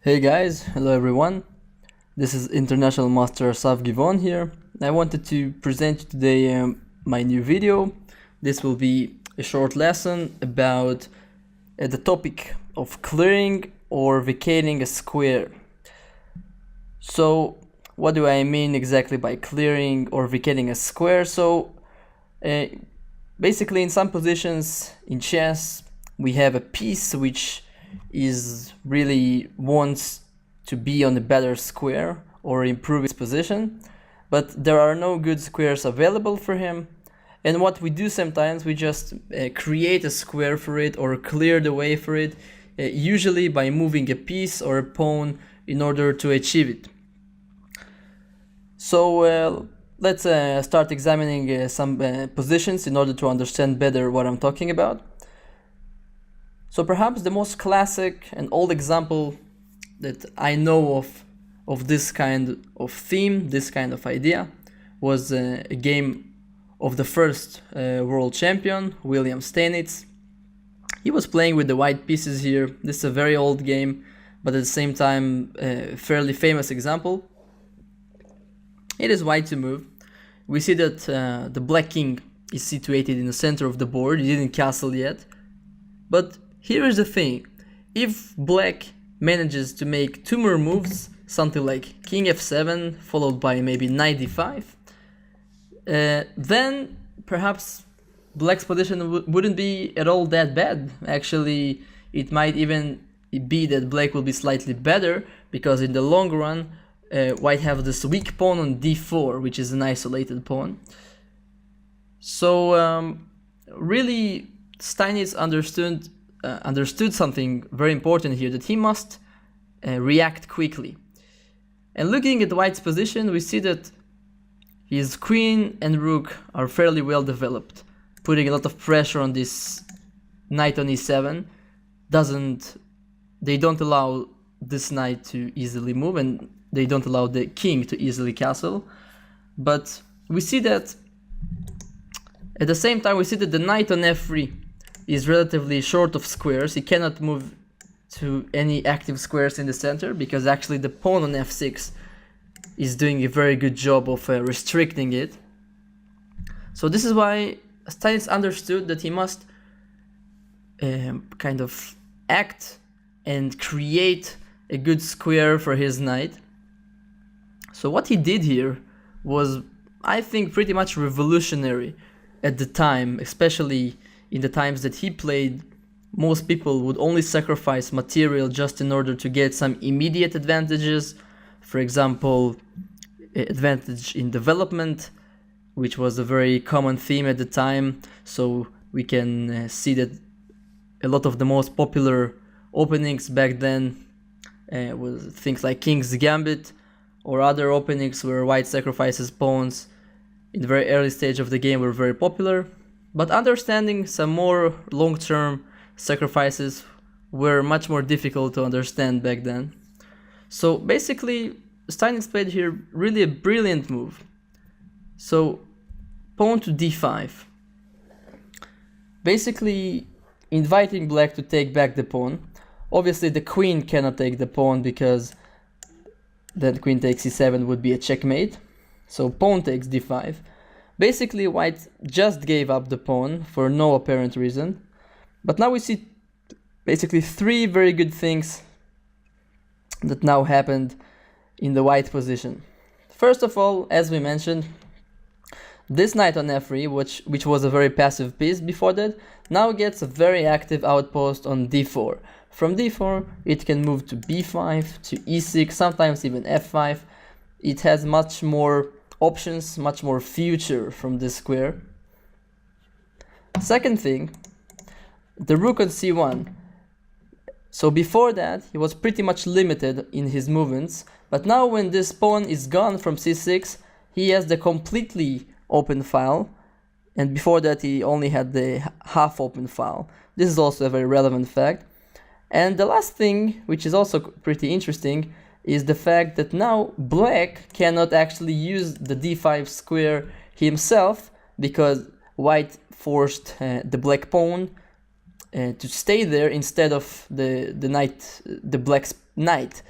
Hey guys, hello everyone. This is International Master Saf Givon here. I wanted to present you today my new video. This will be a short lesson about the topic of clearing or vacating a square. So what do I mean exactly by clearing or vacating a square? So basically in some positions in chess we have a piece which is really wants to be on a better square or improve its position, but there are no good squares available for him. And what we do sometimes, we just create a square for it or clear the way for it, usually by moving a piece or a pawn in order to achieve it. So let's start examining some positions in order to understand better what I'm talking about. So perhaps the most classic and old example that I know of this kind of theme, this kind of idea, was a game of the first world champion, William Steinitz. He was playing with the white pieces here. This is a very old game, but at the same time a fairly famous example. It is white to move. We see that the black king is situated in the center of the board. He didn't castle yet, but here is the thing: if black manages to make two more moves, something like king f7 followed by maybe knight d5, then perhaps black's position wouldn't be at all that bad. Actually, it might even be that black will be slightly better, because in the long run white have this weak pawn on d4, which is an isolated pawn. So really Steinitz understood something very important here, that he must react quickly. And looking at white's position, we see that his queen and rook are fairly well developed, putting a lot of pressure on this knight on e7. They don't allow this knight to easily move, and they don't allow the king to easily castle. But we see that at the same time, we see that the knight on f3 is relatively short of squares. He cannot move to any active squares in the center, because actually the pawn on f6 is doing a very good job of restricting it. So this is why Steinitz understood that he must kind of act and create a good square for his knight. So what he did here was, I think, pretty much revolutionary at the time, especially in the times that he played. Most people would only sacrifice material just in order to get some immediate advantages. For example, advantage in development, which was a very common theme at the time. So we can see that a lot of the most popular openings back then was things like King's Gambit, or other openings where white sacrifices pawns in the very early stage of the game were very popular. But understanding some more long-term sacrifices were much more difficult to understand back then. So basically, Steinitz played here really a brilliant move. So pawn to d5, basically inviting black to take back the pawn. Obviously the queen cannot take the pawn, because then queen takes e7 would be a checkmate. So pawn takes d5. Basically, white just gave up the pawn for no apparent reason. But now we see basically three very good things that now happened in the white position. First of all, as we mentioned, this knight on f3, which was a very passive piece before that, now gets a very active outpost on d4. From d4, it can move to b5, to e6, sometimes even f5. It has much more options, much more future from this square. Second thing, the rook on c1. So before that, he was pretty much limited in his movements, but now when this pawn is gone from c6, he has the completely open file, and before that he only had the half open file. This is also a very relevant fact. And the last thing, which is also pretty interesting, is the fact that now black cannot actually use the d5 square himself, because white forced the black pawn to stay there instead of the black's knight.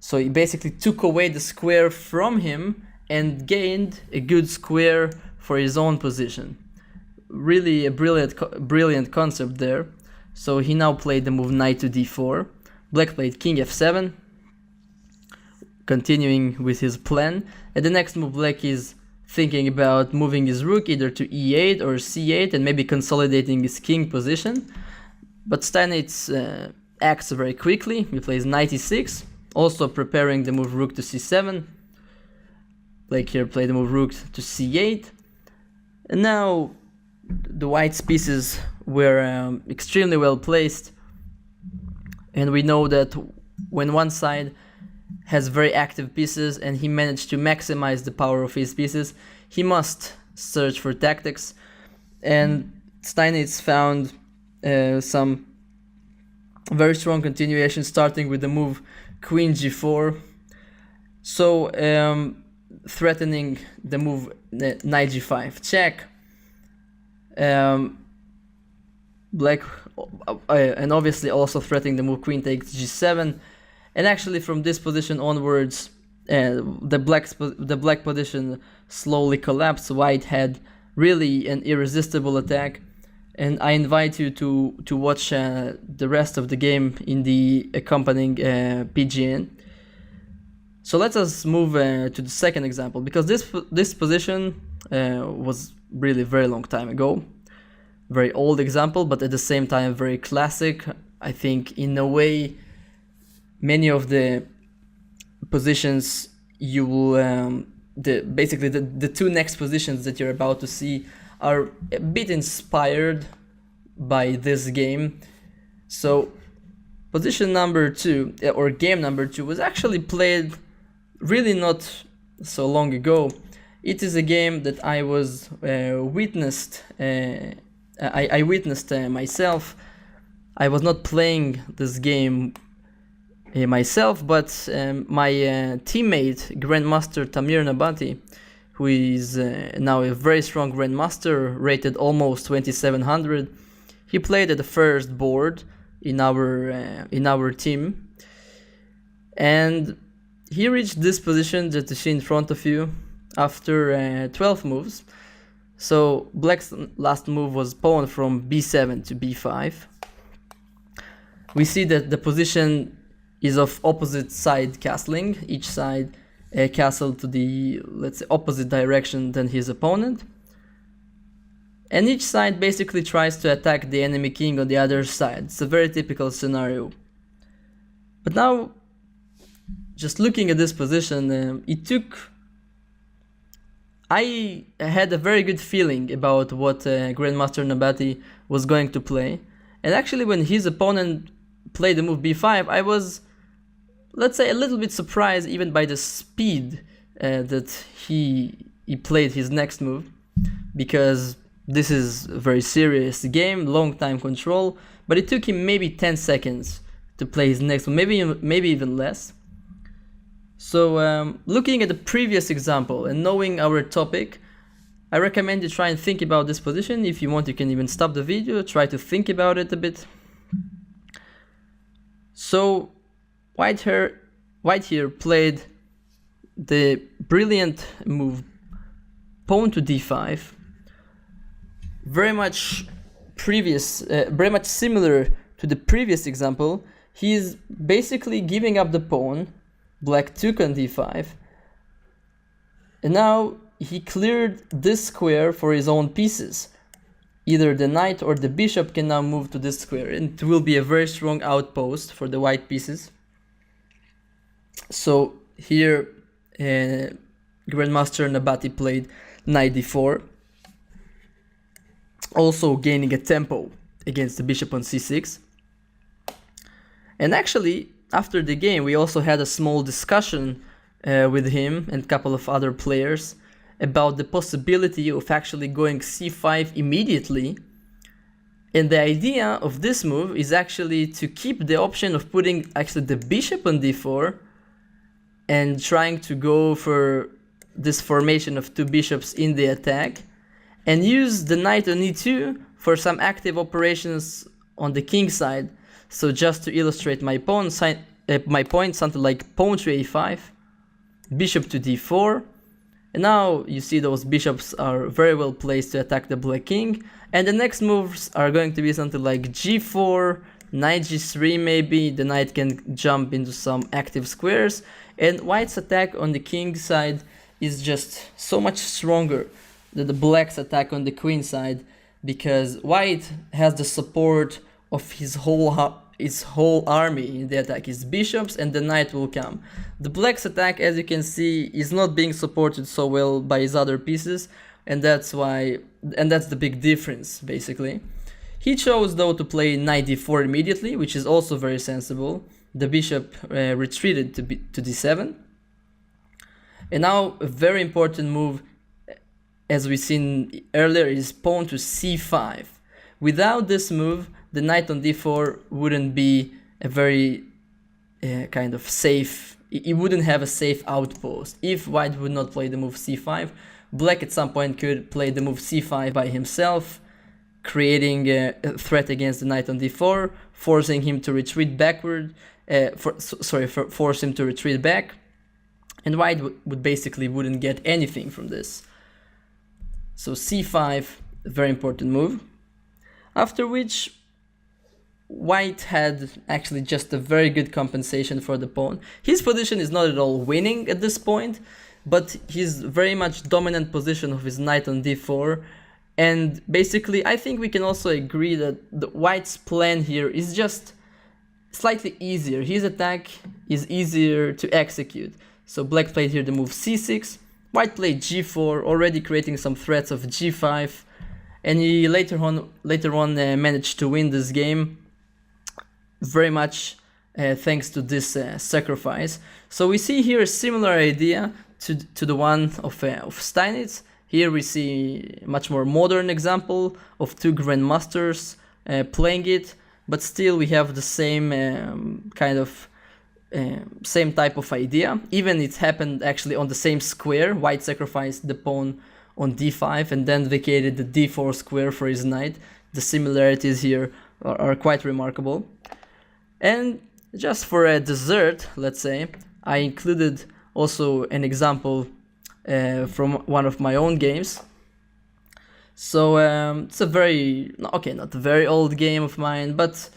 So he basically took away the square from him and gained a good square for his own position. Really a brilliant concept there. So he now played the move knight to d4. Black played king f7, continuing with his plan. And the next move, black is thinking about moving his rook either to e8 or c8 and maybe consolidating his king position. But Steinitz acts very quickly. He plays knight e6, also preparing the move rook to c7. Black here played the move rook to c8. And now the white's pieces were extremely well placed. And we know that when one side has very active pieces and he managed to maximize the power of his pieces, he must search for tactics. And Steinitz found some very strong continuation, starting with the move queen g4. So threatening the move knight g5 check. Black and obviously also threatening the move queen takes g7. And actually from this position onwards, the black position slowly collapsed. White had really an irresistible attack. And I invite you to watch the rest of the game in the accompanying PGN. So let us move to the second example, because this position was really very long time ago. Very old example, but at the same time very classic. I think in a way many of the positions you will basically the two next positions that you're about to see are a bit inspired by this game. So position number 2 or game number 2 was actually played really not so long ago. It is a game that I was witnessed. I witnessed myself. I was not playing this game myself, but my teammate, Grandmaster Tamir Nabati, who is now a very strong Grandmaster, rated almost 2700, he played at the first board in our team, and he reached this position that you see in front of you after 12 moves. So black's last move was pawn from b7 to b5. We see that the position is of opposite side castling. Each side castle to the, let's say, opposite direction than his opponent. And each side basically tries to attack the enemy king on the other side. It's a very typical scenario. But now, just looking at this position, I had a very good feeling about what Grandmaster Nabati was going to play. And actually when his opponent played the move b5, I was, let's say, a little bit surprised even by the speed that he played his next move, because this is a very serious game, long time control, but it took him maybe 10 seconds to play his next move, maybe even less. So looking at the previous example and knowing our topic, I recommend you try and think about this position. If you want, you can even stop the video, try to think about it a bit. So White here played the brilliant move pawn to d5, very much similar to the previous example. He's basically giving up the pawn. Black took on d5, and now he cleared this square for his own pieces. Either the knight or the bishop can now move to this square, and it will be a very strong outpost for the white pieces. So here Grandmaster Nabati played knight d4, also gaining a tempo against the bishop on c6. And actually, after the game, we also had a small discussion with him and a couple of other players about the possibility of actually going c5 immediately. And the idea of this move is actually to keep the option of putting actually the bishop on d4 and trying to go for this formation of two bishops in the attack, and use the knight on e2 for some active operations on the king side. So just to illustrate my point, something like pawn to a5, bishop to d4, and now you see those bishops are very well placed to attack the black king, and the next moves are going to be something like g4, knight g3 maybe, the knight can jump into some active squares, and white's attack on the king side is just so much stronger than the black's attack on the queen side, because white has the support of his whole army in the attack, his bishops, and the knight will come. The black's attack, as you can see, is not being supported so well by his other pieces, and that's the big difference basically. He chose though to play knight d4 immediately, which is also very sensible. The bishop retreated to d7. And now a very important move, as we seen earlier, is pawn to c5. Without this move, the knight on d4 wouldn't be a very kind of safe, it wouldn't have a safe outpost. If white would not play the move c5, black at some point could play the move c5 by himself, creating a threat against the knight on d4, forcing him to retreat backward, force him to retreat back, and white would basically wouldn't get anything from this. So c5, a very important move. After which, white had actually just a very good compensation for the pawn. His position is not at all winning at this point, but his very much dominant position of his knight on d4. And basically, I think we can also agree that the white's plan here is just slightly easier. His attack is easier to execute. So black played here the move c6, white played g4, already creating some threats of g5, and he later on managed to win this game very much thanks to this sacrifice. So we see here a similar idea to the one of Steinitz. Here we see a much more modern example of two grandmasters playing it, but still we have the same same type of idea. Even it happened actually on the same square. White sacrificed the pawn on d5 and then vacated the d4 square for his knight. The similarities here are quite remarkable. And just for a dessert, let's say, I included also an example from one of my own games. So it's a very, okay, not a very old game of mine, but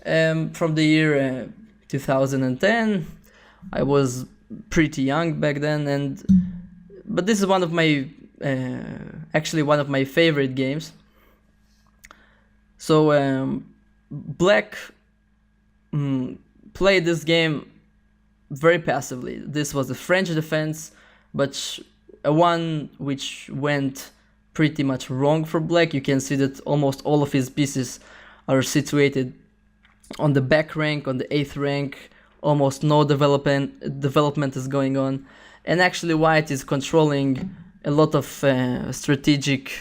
from the year 2010. I was pretty young back then, but this is one of my actually one of my favorite games. So black played this game very passively. This was a French defense, but one which went pretty much wrong for black. You can see that almost all of his pieces are situated on the back rank, on the 8th rank. Almost no development is going on, and actually white is controlling a lot of strategic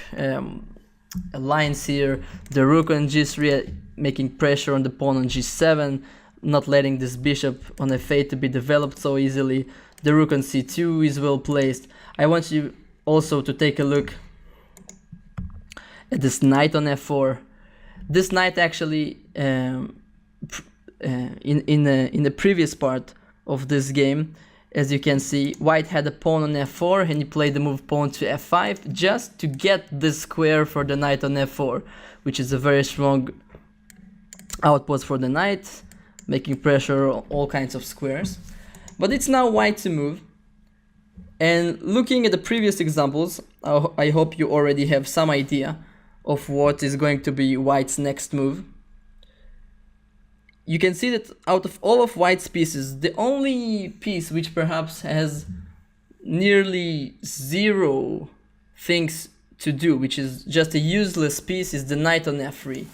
lines here. The rook on g3 making pressure on the pawn on g7, not letting this bishop on f8 to be developed so easily. The rook on c2 is well placed. I want you also to take a look at this knight on f4. This knight actually in the previous part of this game, as you can see, white had a pawn on f4 and he played the move pawn to f5 just to get this square for the knight on f4, which is a very strong outpost for the knight, making pressure on all kinds of squares. But it's now white to move, and looking at the previous examples, I hope you already have some idea of what is going to be white's next move. You can see that out of all of white's pieces, the only piece which perhaps has nearly zero things to do, which is just a useless piece, is the knight on f3.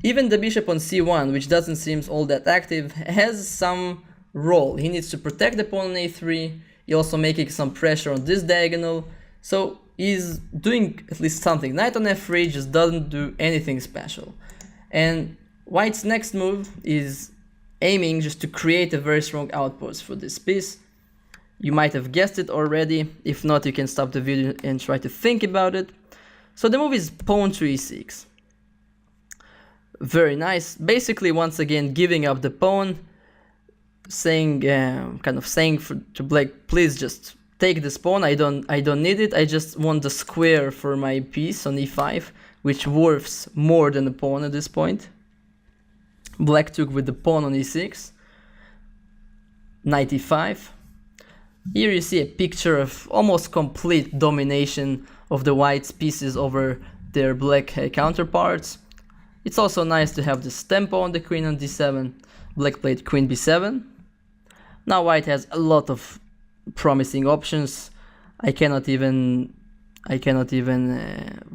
Even the bishop on c1, which doesn't seem all that active, has some role. He needs to protect the pawn on a3, he's also making some pressure on this diagonal, so he's doing at least something. Knight on f3 just doesn't do anything special. And white's next move is aiming just to create a very strong outpost for this piece. You might have guessed it already. If not, you can stop the video and try to think about it. So the move is pawn to e6. Very nice. Basically, once again, giving up the pawn, saying, to black, please just take this pawn. I don't need it. I just want the square for my piece on e5, which worths more than a pawn at this point. Black took with the pawn on e6, knight e5. Here you see a picture of almost complete domination of the white's pieces over their black counterparts. It's also nice to have this tempo on the queen on d7. Black played queen b7. Now white has a lot of promising options. I cannot even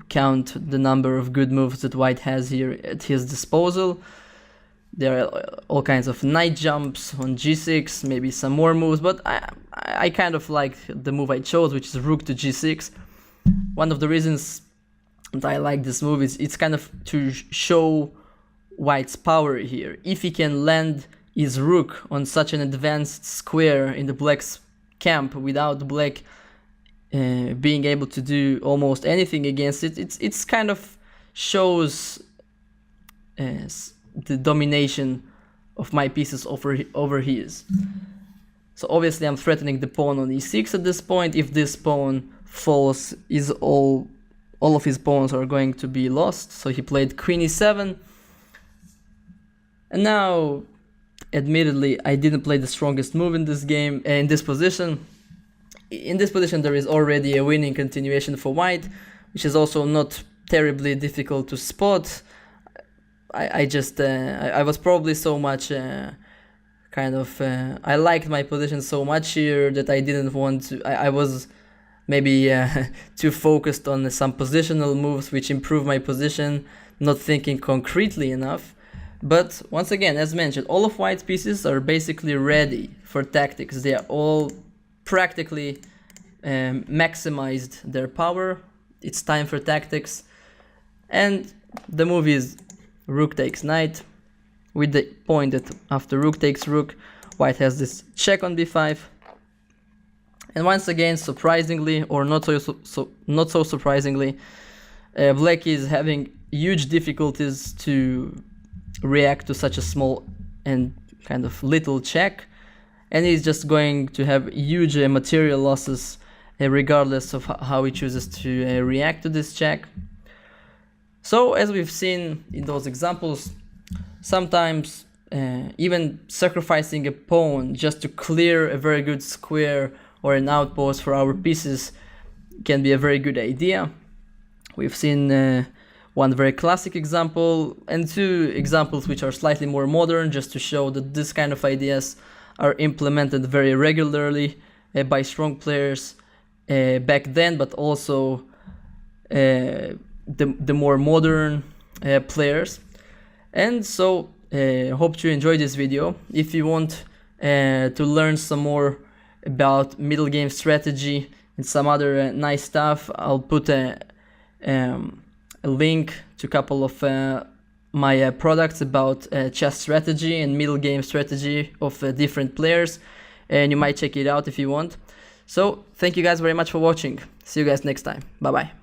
count the number of good moves that white has here at his disposal. There are all kinds of knight jumps on g6, maybe some more moves, but I kind of like the move I chose, which is rook to g6. One of the reasons that I like this move is it's kind of to show white's power here. If he can land his rook on such an advanced square in the black's camp without black being able to do almost anything against it, it's kind of shows the domination of my pieces over his. So obviously I'm threatening the pawn on e6 at this point. If this pawn falls, all of his pawns are going to be lost. So he played queen e7. And now, admittedly, I didn't play the strongest move in this game, in this position. In this position there is already a winning continuation for white, which is also not terribly difficult to spot. I was probably so much I liked my position so much here that I didn't want to. I was maybe too focused on some positional moves which improve my position, not thinking concretely enough. But once again, as mentioned, all of white's pieces are basically ready for tactics. They are all practically maximized their power. It's time for tactics. And the move is rook takes knight, with the point that after rook takes rook, white has this check on b5. And once again, surprisingly, or not so surprisingly, black is having huge difficulties to react to such a small and kind of little check, and he's just going to have huge material losses regardless of how he chooses to react to this check. So as we've seen in those examples, sometimes even sacrificing a pawn just to clear a very good square or an outpost for our pieces can be a very good idea. We've seen one very classic example and two examples which are slightly more modern, just to show that this kind of ideas are implemented very regularly by strong players back then, but also the more modern players. And so hope you enjoyed this video. If you want to learn some more about middle game strategy and some other nice stuff, I'll put a link to a couple of my products about chess strategy and middle game strategy of different players, and you might check it out if you want. So thank you guys very much for watching. See you guys next time. Bye bye.